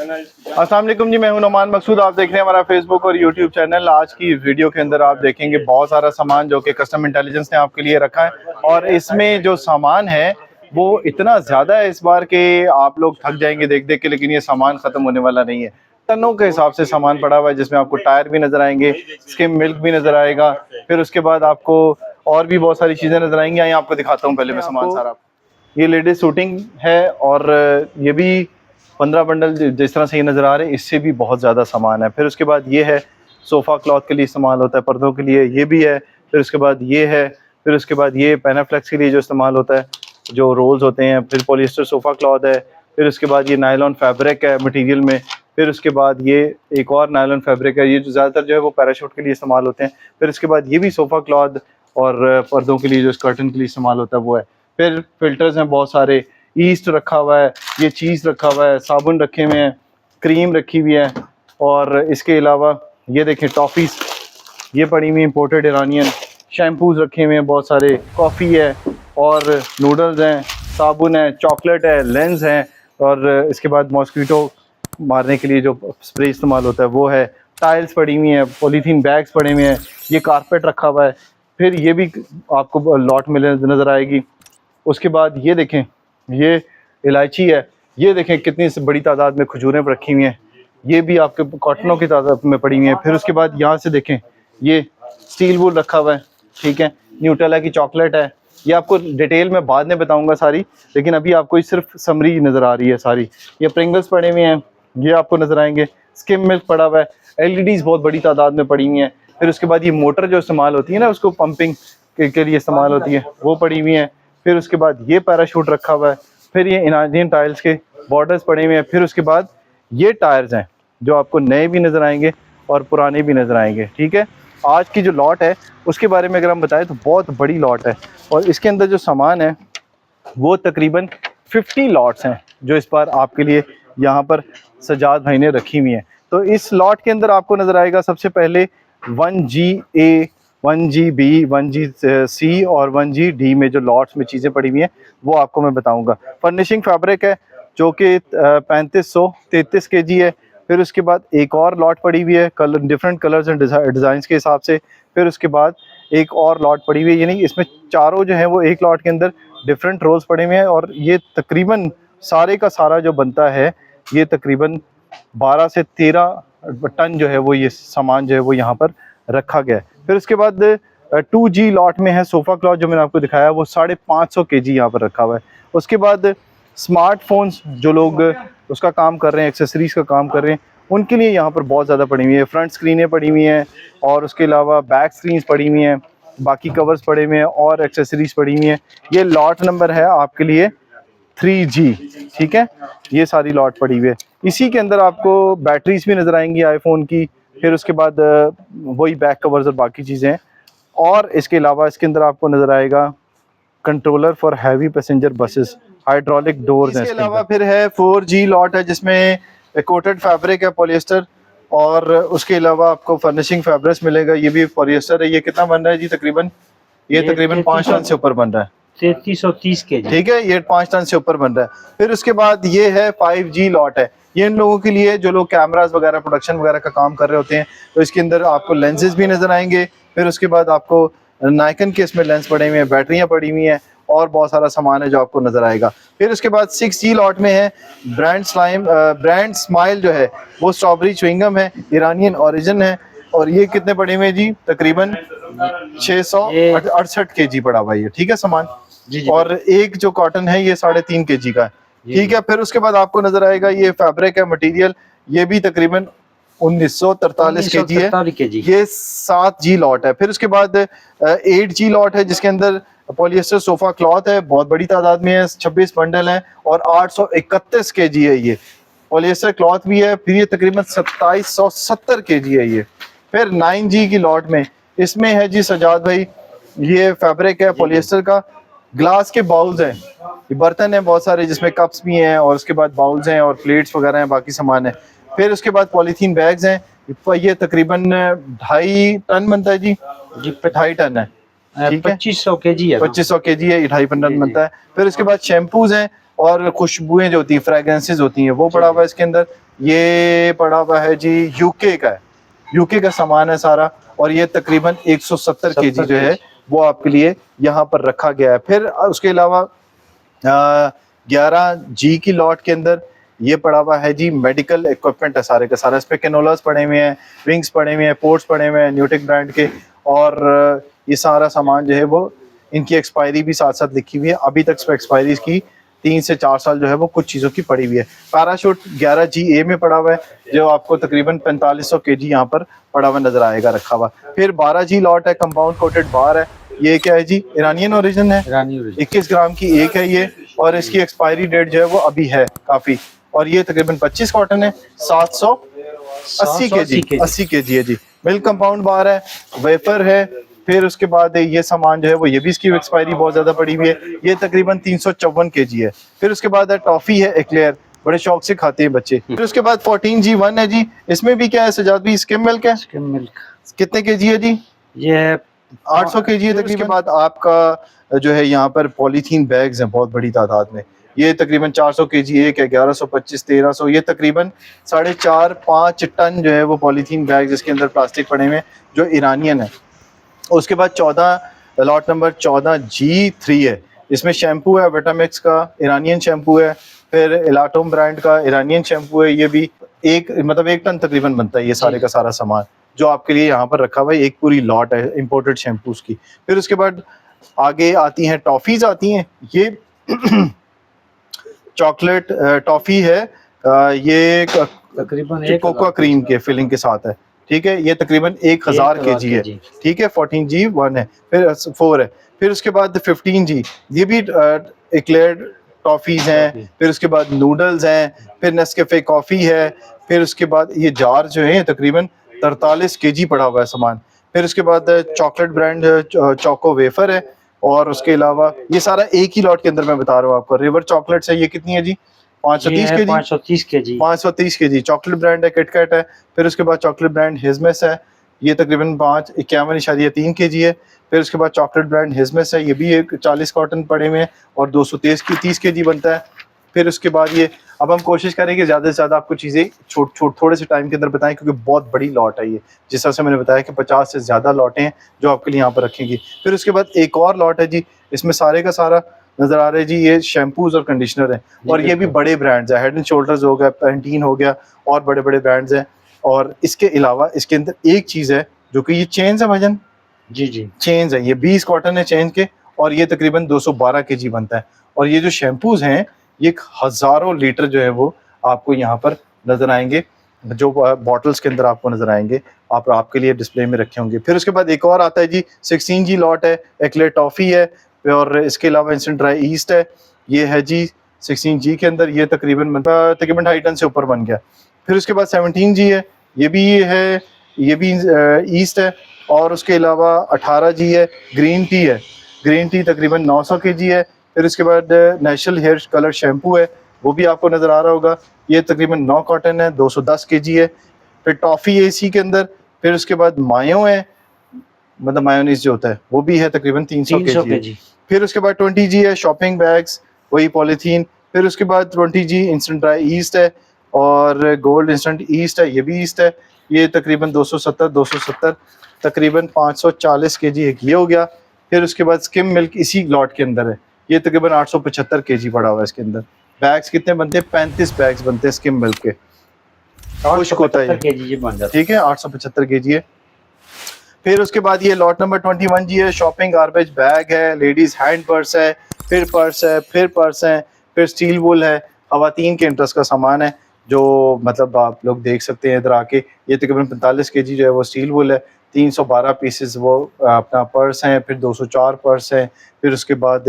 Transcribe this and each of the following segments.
अस्सलाम वालेकुम जी, मैं हूं नोमान मकसूद। आप देख रहे हैं हमारा फेसबुक और यूट्यूब चैनल। आज की वीडियो के अंदर आप देखेंगे बहुत सारा सामान जो कि कस्टम इंटेलिजेंस ने आपके लिए रखा है, और इसमें जो सामान है वो इतना ज़्यादा है इस बार के आप लोग थक जाएंगे देख देख के, लेकिन ये सामान ख़त्म होने वाला नहीं है। टनों के हिसाब से सामान पड़ा हुआ है, जिसमें आपको टायर भी नज़र आएंगे, स्किम मिल्क भी नज़र आएगा, फिर उसके बाद आपको और भी बहुत सारी चीज़ें नज़र आएंगी। यहाँ आपको दिखाता हूँ पहले मैं सामान सारा। ये लेडीज शूटिंग है, और ये भी 15 बंडल जिस तरह से ये नज़र आ रहे हैं, इससे भी बहुत ज़्यादा सामान है। फिर उसके बाद ये है सोफ़ा क्लॉथ के लिए इस्तेमाल होता है, पर्दों के लिए ये भी है। फिर उसके बाद ये है, फिर उसके बाद ये पैनाफ्लेक्स के लिए जो इस्तेमाल होता है, जो रोल्स होते हैं। फिर पॉलिएस्टर सोफ़ा क्लॉथ है। फिर उसके बाद ये नायलॉन फैब्रिक है मटेरियल में। फिर उसके बाद ये एक और नायलॉन फैब्रिक है, ये जो ज़्यादातर जो है वो पैराशूट के लिए इस्तेमाल होते हैं। फिर उसके बाद ये भी सोफ़ा क्लॉथ और पर्दों के लिए जो कर्टन के लिए इस्तेमाल होता है वो है। फिर फिल्टर्स हैं बहुत सारे, ईस्ट रखा हुआ है, ये चीज़ रखा हुआ है, साबुन रखे हुए हैं, क्रीम रखी हुई है, और इसके अलावा ये देखें टॉफ़ीज़ ये पड़ी हुई इंपोर्टेड ईरानियन, शैम्पूज़ रखे हुए हैं बहुत सारे, कॉफ़ी है और नूडल्स हैं, साबुन है, चॉकलेट है, लेंस हैं, और इसके बाद मॉस्किटो मारने के लिए जो स्प्रे इस्तेमाल होता है वो है। टाइल्स पड़ी हुई हैं, पॉलीथीन बैग्स पड़े हुए हैं, ये कारपेट रखा हुआ है। फिर ये भी आपको लॉट में नज़र आएगी। उसके बाद ये देखें, ये इलायची है, ये देखें कितनी बड़ी तादाद में खजूरें रखी हुई हैं, ये भी आपके कॉटनों की तादाद में पड़ी हुई हैं। फिर उसके बाद यहाँ से देखें, ये स्टील वूल रखा हुआ है, ठीक है। न्यूटेला की चॉकलेट है, ये आपको डिटेल में बाद में बताऊंगा सारी, लेकिन अभी आपको सिर्फ समरी नज़र आ रही है सारी। ये प्रिंगल्स पड़े हुए हैं, ये आपको नज़र आएंगे। स्किम मिल्क पड़ा हुआ है, LEDs बहुत बड़ी तादाद में पड़ी हुई हैं। फिर उसके बाद ये मोटर जो इस्तेमाल होती है ना, उसको पंपिंग के लिए इस्तेमाल होती है, वो पड़ी हुई हैं। फिर उसके बाद ये पैराशूट रखा हुआ है। फिर ये इनाजियन टाइल्स के बॉर्डर्स पड़े हुए हैं। फिर उसके बाद ये टायर्स हैं जो आपको नए भी नज़र आएंगे और पुराने भी नज़र आएंगे, ठीक है। आज की जो लॉट है उसके बारे में अगर हम बताएं तो बहुत बड़ी लॉट है, और इसके अंदर जो सामान है वो तकरीबन 50 लॉट्स हैं जो इस बार आपके लिए यहाँ पर सजाद भाई ने रखी हुई हैं। तो इस लॉट के अंदर आपको नज़र आएगा सबसे पहले 1GA, 1GB, 1GC और 1GD में जो लॉट्स में चीज़ें पड़ी हुई हैं वो आपको मैं बताऊंगा। फर्निशिंग फैब्रिक है जो कि 3533 kg है। फिर उसके बाद एक और लॉट पड़ी हुई है, colour different colours and designs के हिसाब से। फिर उसके बाद एक और लॉट पड़ी हुई है, यानी इसमें चारों जो हैं वो एक लॉट के अंदर डिफरेंट रोल्स पड़े हुए हैं। और ये तकरीबन सारे का सारा जो बनता है ये तकरीबन 12 से 13 टन जो है वो ये सामान जो है वो यहाँ पर रखा गया है। फिर उसके बाद 2G लॉट में है सोफ़ा क्लॉथ जो मैंने आपको दिखाया, वो 550 kg यहाँ पर रखा हुआ है। उसके बाद स्मार्टफोन्स जो लोग उसका काम कर रहे हैं, एक्सेसरीज़ का काम कर रहे हैं, उनके लिए यहाँ पर बहुत ज़्यादा पड़ी हुई है। फ्रंट स्क्रीनें पड़ी हुई हैं, और उसके अलावा बैक स्क्रीन्स पड़ी हुई हैं, बाकी कवर्स पड़े हुए हैं और एक्सेसरीज़ पड़ी हुई हैं। ये लॉट नंबर है आपके लिए 3G, ठीक है। ये सारी लॉट पड़ी हुई है। इसी के अंदर आपको बैटरीज भी नज़र आएंगी आईफोन की। फिर उसके बाद वही बैक कवर्स और बाकी चीज़ें, और इसके अलावा इसके अंदर आपको नज़र आएगा controller for heavy passenger buses, hydraulic doors हैं। इसके अलावा फिर है 4G लॉट है जिसमें कोटेड फैब्रिक है पॉलिएस्टर, और उसके अलावा आपको फर्निशिंग फैब्रिक्स मिलेगा, ये भी पॉलिएस्टर है। ये कितना बन रहा है जी तकरीबन? ये तकरीबन 5 टन से ऊपर बन रहा है, 3330 kg, ठीक है। ये 5 टन से ऊपर बन रहा है। फिर उसके बाद ये है 5G लॉट है, ये इन लोगों के लिए जो लोग कैमरास वगैरह प्रोडक्शन वगैरह का काम कर रहे होते हैं। तो इसके अंदर आपको लेंसेज भी नज़र आएंगे। फिर उसके बाद आपको नाइकन के इसमें लेंस पड़े हुए हैं, बैटरियाँ पड़ी हुई हैं, और बहुत सारा सामान है जो आपको नज़र आएगा। फिर उसके बाद 6G लॉट में है ब्रांड स्माइल जो है वो स्ट्रॉबेरी च्युइंगम है, ईरानियन ओरिजिन है, और ये कितने पड़े हुए हैं जी? तकरीबन 668 kg पड़ा हुआ है, ठीक है सामान। और एक जो कॉटन है ये 3.5 kg का है, ठीक है। फिर उसके बाद आपको नजर आएगा ये फैब्रिक है मटेरियल, ये भी तकरीबन 1943 kg है, ये 7G लॉट है। फिर उसके बाद 8G लॉट है जिसके अंदर पॉलिएस्टर सोफा क्लॉथ है, बहुत बड़ी तादाद में है, 26 बंडल है, और 831 kg है ये पॉलिएस्टर क्लॉथ भी है। फिर ये तकरीबन 2770 kg है ये। फिर 9G की लॉट में इसमें है जी सजाद भाई, ये फैब्रिक है पॉलिएस्टर का, ग्लास के बाउल्स हैं, ये बर्तन हैं बहुत सारे जिसमें कप्स भी हैं, और उसके बाद बाउल्स हैं और प्लेट्स वगैरह हैं, बाकी सामान है। फिर उसके बाद पॉलीथीन बैग्स हैं, ये तकरीबन 2.5 टन बनता है जी, 2.5 टन है, ठीक है। 2500 kg है, 2500 kg है, 2.5 टन बनता है। फिर उसके बाद शैम्पूज हैं, और खुशबुएं जो होती है, फ्रेग्रेंसेस होती हैं, वो पड़ा हुआ है इसके अंदर। ये पड़ा हुआ है जी यूके का है, यूके का सामान है सारा, और ये तकरीबन 170 केजी जो है वो आपके लिए यहाँ पर रखा गया है। फिर उसके अलावा 11G की लॉट के अंदर ये पड़ा हुआ है जी मेडिकल इक्विपमेंट है सारे का सारा। इस पे कैनोलास पड़े हुए हैं, विंग्स पड़े हुए हैं, पोर्ट्स पड़े हुए हैं न्यूटेक ब्रांड के, और ये सारा सामान जो है वो इनकी एक्सपायरी भी साथ साथ लिखी हुई है। अभी तक एक्सपायरी की 3 से 4 साल जो है वो कुछ चीज़ों की पड़ी हुई है। पैराशूट 11GA में पड़ा हुआ है, जो आपको तकरीबन 4500 केजी यहाँ पर पड़ा हुआ नजर आएगा रखा हुआ। फिर 12G लॉट है, कंपाउंड कोटेड बार है। ये क्या है जी, ईरानियन ओरिजिन है, 21 ग्राम की एक है ये, और इसकी एक्सपायरी डेट जो है वो अभी है काफ़ी। और ये तकरीबन 25 कॉटन है, 780 केजी, 80 केजी है जी। मिल्क कंपाउंड बार है, वेफर है। फिर उसके बाद ये सामान जो है वो, ये भी इसकी एक्सपायरी बहुत ज्यादा पड़ी हुई है, ये तकरीबन 354 केजी है। फिर उसके बाद टॉफी है एक्लेयर, बड़े शौक से खाते हैं बच्चे। फिर उसके बाद 14G1 है जी, इसमें भी क्या है सजाद भी, स्किम मिल्क है। स्किम मिल्क कितने केजी है जी? ये 800 केजी है तकरीबन। उसके बाद आपका जो है यहाँ पर पॉलीथीन बैग्स हैं बहुत बड़ी तादाद में, ये तकरीबन 400 केजी एक है, 1125, 1300, ये तकरीबन 4.5-5 टन जो है वो पॉलीथीन बैग जिसके अंदर प्लास्टिक पड़े हुए हैं, जो ईरानियन है। उसके बाद 14 लॉट नंबर 14G3 है, इसमें शैम्पू है विटामिक्स का, ईरानियन शैम्पू है। फिर इलाटोम ब्रांड का ईरानियन शैम्पू है, ये भी एक मतलब 1 टन तकरीबन बनता है ये सारे का सारा सामान जो आपके लिए यहाँ पर रखा हुआ है। एक पूरी लॉट है इंपोर्टेड शैम्पूज की। फिर उसके बाद आगे आती हैं टॉफीज आती हैं, ये चॉकलेट टॉफी है, ये तकरीबन कोको क्रीम के फिलिंग के साथ है, ठीक है। ये तकरीबन 1000 केजी है, ठीक है। 14G1 है, फिर 4 है। फिर उसके बाद 15G, ये भी एक्लेयर्ड टॉफीज हैं। फिर उसके बाद नूडल्स हैं, फिर नेस्कैफे कॉफ़ी है। फिर उसके बाद ये जार जो है तकरीबन 43 केजी पड़ा हुआ है सामान। फिर उसके बाद चॉकलेट ब्रांड चोको वेफर है, और उसके अलावा ये सारा एक ही लॉट के अंदर मैं बता रहा हूँ आपको। रिवर चॉकलेट्स है, ये कितनी है जी? 530 केजी। 530 केजी चॉकलेट ब्रांड है, किटकैट है। फिर उसके बाद चॉकलेट ब्रांड हिजमेस है, ये तकरीबन 51.3 केजी है। फिर उसके बाद चॉकलेट ब्रांड हिजमेस है, ये भी एक 40 कॉटन पड़े हुए हैं, और 230 केजी बनता है। फिर उसके बाद ये, अब हम कोशिश करेंगे ज़्यादा से ज़्यादा आपको चीज़ें थोड़े से टाइम के अंदर बताएं, क्योंकि बहुत बड़ी लॉट है ये। जिस तरह से मैंने बताया कि 50 से ज़्यादा लॉटें हैं जो आपके लिए यहाँ पर रखेंगी। फिर उसके बाद एक और लॉट है जी, इसमें सारे का सारा नज़र आ रहा है जी, ये शैम्पूज और कंडीशनर है, और ये भी बड़े ब्रांड्स है। हेड एंड शोल्डर्स हो गया, पैंटीन हो गया, और बड़े बड़े ब्रांड्स हैं। और इसके अलावा इसके अंदर एक चीज़ है जो कि ये चेन्स है भजन जी जी, चेन्स है, ये 20 कॉटन है चेन्स के, और ये तकरीबन 212 केजी बनता है। और ये जो शैम्पूज हैं ये हज़ारों लीटर जो है वो आपको यहाँ पर नज़र आएंगे, जो बॉटल्स के अंदर आपको नज़र आएंगे, आपके लिए डिस्प्ले में रखे होंगे। फिर उसके बाद एक और आता है जी, 16G लॉट है, एक्लेयर टॉफ़ी है, और इसके अलावा इंस्टेंट ड्राई ईस्ट है, ये है जी 16G के अंदर, ये तकरीबन 2.5 टन से ऊपर बन गया। फिर उसके बाद 17G है, ये भी है, ये भी ईस्ट है। और उसके अलावा 18G है, ग्रीन टी है, ग्रीन टी तकरीबन 900 केजी है। फिर उसके बाद नेचुरल हेयर कलर शैम्पू है, वो भी आपको नज़र आ रहा होगा, ये तकरीबन 9 कॉटन है, 210 केजी है। फिर टॉफ़ी है इसी के अंदर। फिर उसके बाद मायो है, मतलब मायोनीज जो होता है वो भी है, तकरीबन 300 केजी। फिर उसके बाद 20G है, शॉपिंग बैग्स, वही पॉलीथीन। फिर उसके बाद 20G इंस्टेंट ड्राई ईस्ट है, और गोल्ड इंस्टेंट ईस्ट है, ये भी ईस्ट है, ये तकरीबन 270 तकरीबन 540 केजी एक ये हो गया। फिर उसके बाद स्किम मिल्क इसी लॉट के अंदर है, ये तकरीबन 875 केजी पड़ा हुआ है इसके अंदर। बैग्स कितने बनते हैं? 35 बैग्स बनते हैं स्किम मिल्क के, खुश्क होता है, ठीक है, 875 केजी है। फिर उसके बाद ये लॉट नंबर 21G है, शॉपिंग गार्बेज बैग है, लेडीज हैंड पर्स है, फिर पर्स है, फिर पर्स है, फिर स्टील वुल है, खवातीन के इंटरेस्ट का सामान है, जो मतलब आप लोग देख सकते हैं इधर आके। ये तकरीबन 45 केजी जो है वो स्टील वुल है, 312 पीसेस वो अपना पर्स हैं, फिर 204 पर्स हैं। फिर उसके बाद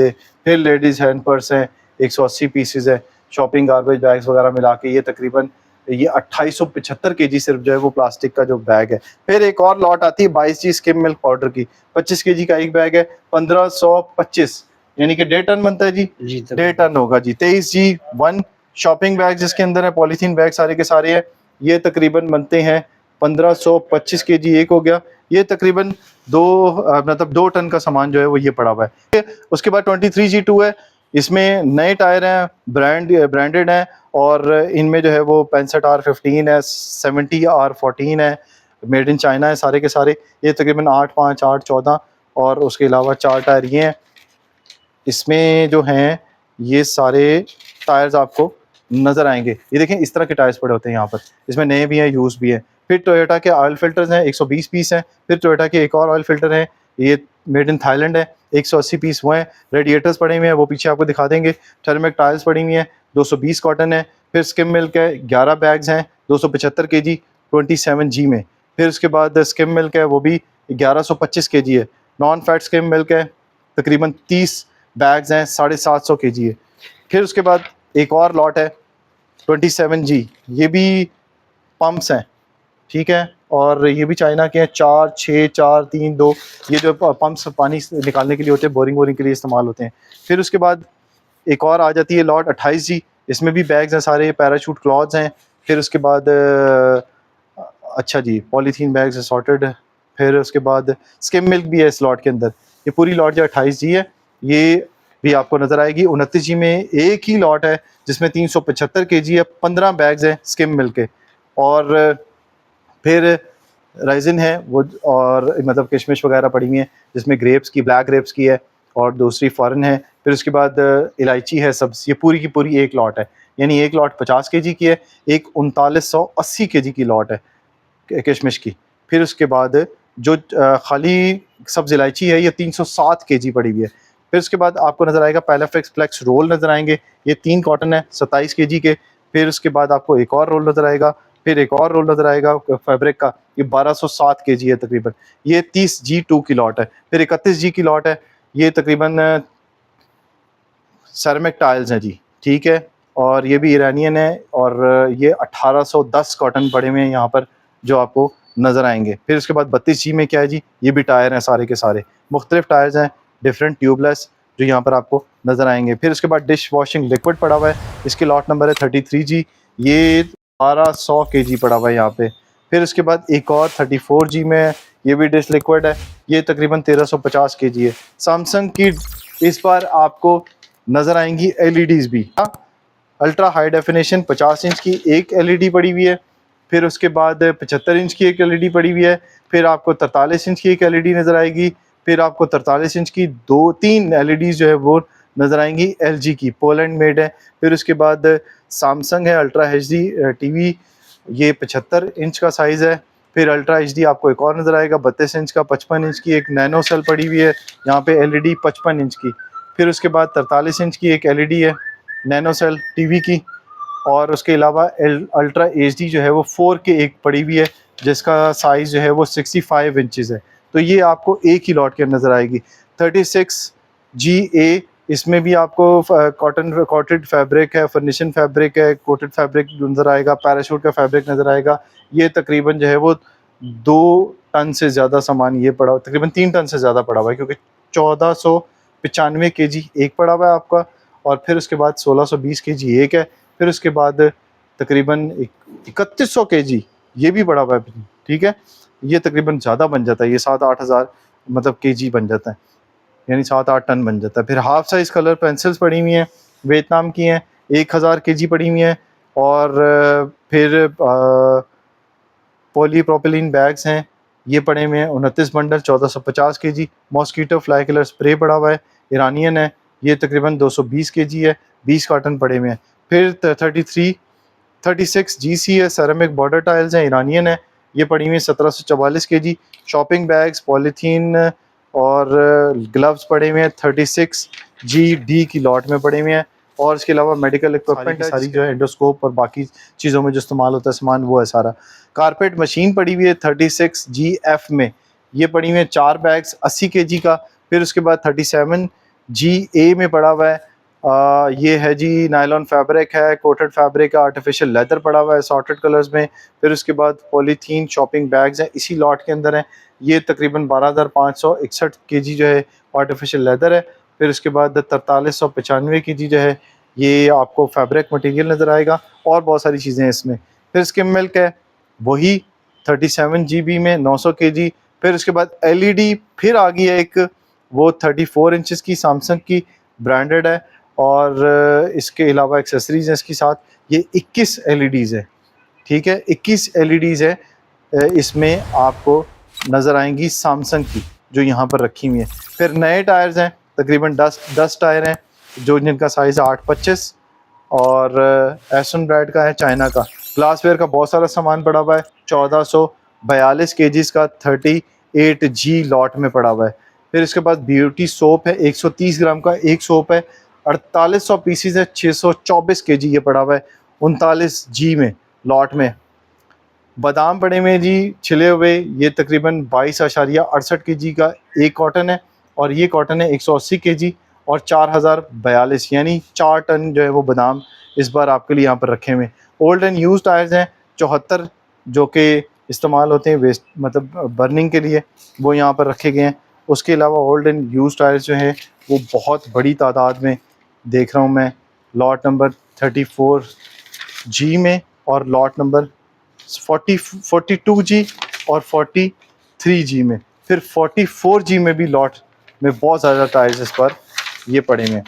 फिर लेडीज़ हैंड पर्स हैं, 180 पीसेस है। शॉपिंग गार्बेज बैग्स वगैरह मिला के ये तकरीबन ये 2875 केजी सिर्फ जो है वो प्लास्टिक का जो बैग है। फिर एक और लॉट आती है 22G स्किम मिल्क पाउडर की, 25 केजी का एक बैग है, 1525, यानी कि 1.5 टन बनता है जी, 1.5 टन होगा जी। 23G1 शॉपिंग बैग जिसके अंदर है, पॉलीथीन बैग सारे के सारे हैं, ये तकरीबन बनते हैं 1525 केजी एक हो गया, ये तकरीबन 2 टन का सामान जो है वो ये पड़ा हुआ है। उसके बाद 23G2 है, इसमें नए टायर हैं, ब्रांडेड हैं, और इनमें जो है वो 65R15 है, 70R14 है, मेड इन चाइना है सारे के सारे। ये तकरीबन 8/5, 8/14 और उसके अलावा 4 टायर ये हैं। इसमें जो हैं ये सारे टायर्स आपको नज़र आएंगे। ये देखें इस तरह के टायर्स पड़े होते हैं यहाँ पर, इसमें नए भी हैं, यूज़ भी हैं। फिर टोयोटा के ऑयल फिल्टर्स हैं, 120 पीस हैं। फिर टोयोटा के एक और ऑयल फिल्टर हैं, ये मेड इन थाईलैंड है, 180 पीस वो हैं। रेडिएटर्स पड़े हुए हैं, वो पीछे आपको दिखा देंगे। टर्मेक टाइल्स पड़ी हुई हैं, 220 कॉटन है। फिर स्किम मिल्क है, 11 बैग्स हैं, 275 kg, 27G में। फिर उसके बाद स्किम मिल्क है, वो भी 1125 kg है। नॉन फैट स्किम मिल्क है, तकरीबन 30 बैग्स हैं, 750 kg है। फिर उसके बाद एक और लॉट है 27G, ये भी पंप्स हैं, ठीक है, और ये भी चाइना के हैं, 4, 6, 4, 3, 2। ये जो पंप्स पानी निकालने के लिए होते हैं, बोरिंग के लिए इस्तेमाल होते हैं। फिर उसके बाद एक और आ जाती है लॉट 28G, इसमें भी बैग्स हैं सारे, पैराशूट क्लॉथ्स हैं। फिर उसके बाद अच्छा जी, पॉलीथीन बैग्स सॉर्टेड। फिर उसके बाद स्किम मिल्क भी है इस लॉट के अंदर। ये पूरी लॉट जो 28G है, ये भी आपको नज़र आएगी। 29G में एक ही लॉट है जिसमें 375 kg है, 15 बैग्स हैं स्किम मिल्क के। और फिर राइजिन है वो, और मतलब किशमिश वगैरह पड़ी हुई है, जिसमें ग्रेप्स की, ब्लैक ग्रेप्स की है, और दूसरी फॉरेन है। फिर उसके बाद इलायची है, सब। ये पूरी की पूरी एक लॉट है, यानी एक लॉट 50 kg की है, एक 3980 kg की लॉट है किशमिश की। फिर उसके बाद जो खाली सब्ज़ इलायची है, ये 307 kg पड़ी हुई है। फिर उसके बाद आपको नज़र आएगा पैलाफ्लेक्स फ्लेक्स रोल नज़र आएंगे, ये 3 कॉटन है, 27 kg के। फिर उसके बाद आपको एक और रोल नज़र आएगा, फिर एक और रोल नज़र आएगा फैब्रिक का, ये 1207 kg है तकरीबन। ये 30G2 की लॉट है। फिर 31G की लॉट है, ये तकरीबन सेरेमिक टाइल्स हैं जी, ठीक है, और ये भी ईरानियन है, और ये 1810 कॉटन पड़े हुए हैं यहाँ पर जो आपको नज़र आएंगे। फिर उसके बाद 32G में क्या है जी, ये भी टायर हैं सारे के सारे, मुख्तलिफ टायर्स हैं, डिफरेंट ट्यूबलेस, जो यहाँ पर आपको नज़र आएंगे। फिर उसके बाद डिश वॉशिंग लिक्विड पड़ा हुआ है, इसकी लॉट नंबर है 33G, ये 1200 kg पड़ा हुआ है यहाँ पे। फिर उसके बाद एक और 34G में, ये भी डिश लिक्विड है, ये तकरीबन 1350 kg है। सैमसंग की इस बार आपको नज़र आएंगी LEDs भी, अल्ट्रा हाई डेफिनेशन 50 इंच की एक LED पड़ी हुई है। फिर उसके बाद 75 इंच की एक LED पड़ी हुई है। फिर आपको 43 इंच की एक LED नज़र आएगी। फिर आपको 43 इंच की 2-3 LEDs जो है वो नज़र आएंगी, LG की, पोलैंड मेड है। फिर उसके बाद सैमसंग है अल्ट्रा HD TV, ये 75 इंच का साइज़ है। फिर अल्ट्रा HD आपको एक और नज़र आएगा 32 इंच का, 55 इंच की एक नैनो सेल पड़ी हुई है यहाँ पे LED 55 इंच की। फिर उसके बाद 43 इंच की एक LED है नैनो सेल TV की, और उसके अलावा अल्ट्रा HD जो है वो 4K एक पड़ी हुई है, जिसका साइज़ जो है वो 65 इंचज़ है। तो ये आपको एक ही लॉट के नज़र आएगी। 36GA, इसमें भी आपको कोटेड फैब्रिक है, फर्निशिंग फैब्रिक है, कोटेड फैब्रिक नज़र आएगा, पैराशूट का फैब्रिक नज़र आएगा। ये तकरीबन जो है वो 2 टन से ज़्यादा सामान ये पड़ा हुआ, तकरीबन 3 टन से ज़्यादा पड़ा हुआ है, क्योंकि 1495 kg एक पड़ा हुआ है आपका, और फिर उसके बाद 1620 kg एक है। फिर उसके बाद तकरीबन 3100 kg ये भी बड़ा हुआ है, ठीक है। ये तकरीबन ज़्यादा बन जाता है, ये 7-8 हज़ार मतलब kg बन जाता है, यानी 7-8 टन बन जाता है। फिर हाफ साइज़ कलर पेंसिल्स पड़ी हुई हैं, वियतनाम की हैं, 1000 kg पड़ी हुई हैं। और फिर पॉलीप्रोपिलीन बैग्स हैं, ये पड़े हुए हैं 29 bundle, 1450 kg। Mosquito fly killer spray पड़ा हुआ है, ईरानियन है, ये तकरीबन 220 kg है, 20 कार्टन पड़े हुए हैं। फिर 36GC है, सेरेमिक बॉर्डर टाइल्स हैं, ईरानियन है, ये पड़ी हुई है 1744 kg। शॉपिंग बैग्स, पॉलीथीन और ग्लव्स पड़े हुए हैं 36GD की लॉट में पड़े हुए हैं। और इसके अलावा मेडिकल इक्विपमेंट सारी जो है, एंडोस्कोप और बाकी चीज़ों में जो इस्तेमाल होता है सामान, वो है सारा। कारपेट मशीन पड़ी हुई है 36GF में, ये पड़ी हुई है 4 बैग्स 80 kg का। फिर उसके बाद 37GA में पड़ा हुआ है, ये है जी नायलॉन फैब्रिक है, कोटेड फैब्रिक है, आर्टिफिशियल लेदर पड़ा हुआ है सॉर्टेड कलर्स में। फिर उसके बाद पॉलीथीन शॉपिंग बैग्स हैं, इसी लॉट के अंदर हैं, ये तकरीबन 12,561 kg जो है आर्टिफिशियल लेदर है। फिर उसके बाद 4395 kg जो है ये आपको फैब्रिक मटेरियल नज़र आएगा, और बहुत सारी चीज़ें हैं इसमें। फिर स्किम मिल्क है, वही 37GB में 900 kg। फिर उसके बाद LED फिर आ गई है एक, वो 34 इंचज़ की, सैमसंग की, ब्रांडेड है, और इसके अलावा एक्सेसरीज हैं इसके साथ। ये 21 LEDs है, ठीक है, 21 LEDs है इसमें आपको नज़र आएंगी सैमसंग की, जो यहाँ पर रखी हुई है। फिर नए टायर्स हैं, तकरीबन 10 टायर हैं, जो जिनका साइज़ है 8-25 और एस्टन ब्रांड का है, चाइना का। ग्लासवेयर का बहुत सारा सामान पड़ा हुआ है, 1442 kgs का 38G लॉट में पड़ा हुआ है। फिर इसके बाद ब्यूटी सोप है, 130 ग्राम का एक सोप है, 4800 पीसीज है, 624 kg ये पड़ा हुआ है 39G में लॉट में। बादाम पड़े हुए जी छिले हुए, ये तकरीबन 22.68 kg का एक कॉटन है, और ये कॉटन है 180 kg और 4042, यानी 4 टन जो है वो बादाम इस बार आपके लिए यहाँ पर रखे हुए। ओल्ड एंड यूज टायर्स हैं 74, जो कि इस्तेमाल होते हैं वेस्ट मतलब बर्निंग के लिए, वो यहाँ पर रखे गए हैं। उसके अलावा ओल्ड एंड यूज टायर्स जो हैं वो बहुत बड़ी तादाद में देख रहा हूँ मैं, लॉट नंबर 34G में और लॉट नंबर 42G और 43G में। फिर 44G में भी लॉट में बहुत ज़्यादा टायर्स इस पर ये पड़े हुए हैं।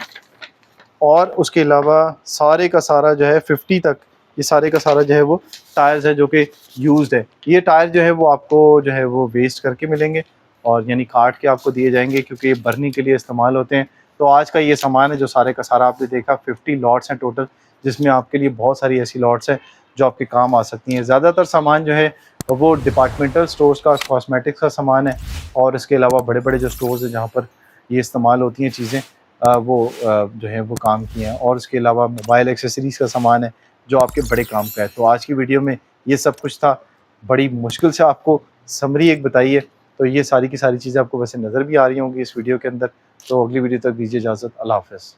और उसके अलावा सारे का सारा जो है 50 तक, ये सारे का सारा जो है वो टायर्स है जो कि यूज्ड है। ये टायर जो है वो आपको जो है वो वेस्ट करके मिलेंगे, और यानी काट के आपको दिए जाएंगे, क्योंकि ये बर्निंग के लिए इस्तेमाल होते हैं। तो आज का ये सामान है जो सारे का सारा आपने देखा, 50 लॉट्स हैं टोटल, जिसमें आपके लिए बहुत सारी ऐसी लॉट्स हैं जो आपके काम आ सकती हैं। ज़्यादातर सामान जो है वो डिपार्टमेंटल स्टोर्स का, कॉस्मेटिक्स का सामान है, और इसके अलावा बड़े बड़े जो स्टोर्स हैं जहाँ पर ये इस्तेमाल होती हैं चीज़ें, वो जो है वो काम किए हैं। और इसके अलावा मोबाइल एक्सेसरीज़ का सामान है जो आपके बड़े काम का है। तो आज की वीडियो में ये सब कुछ था, बड़ी मुश्किल से आपको समरी एक बताई है, तो ये सारी की सारी चीज़ें आपको वैसे नज़र भी आ रही होंगी इस वीडियो के अंदर। तो अगली वीडियो तक दीजिए इजाज़त, अल्लाह हाफ़िज़।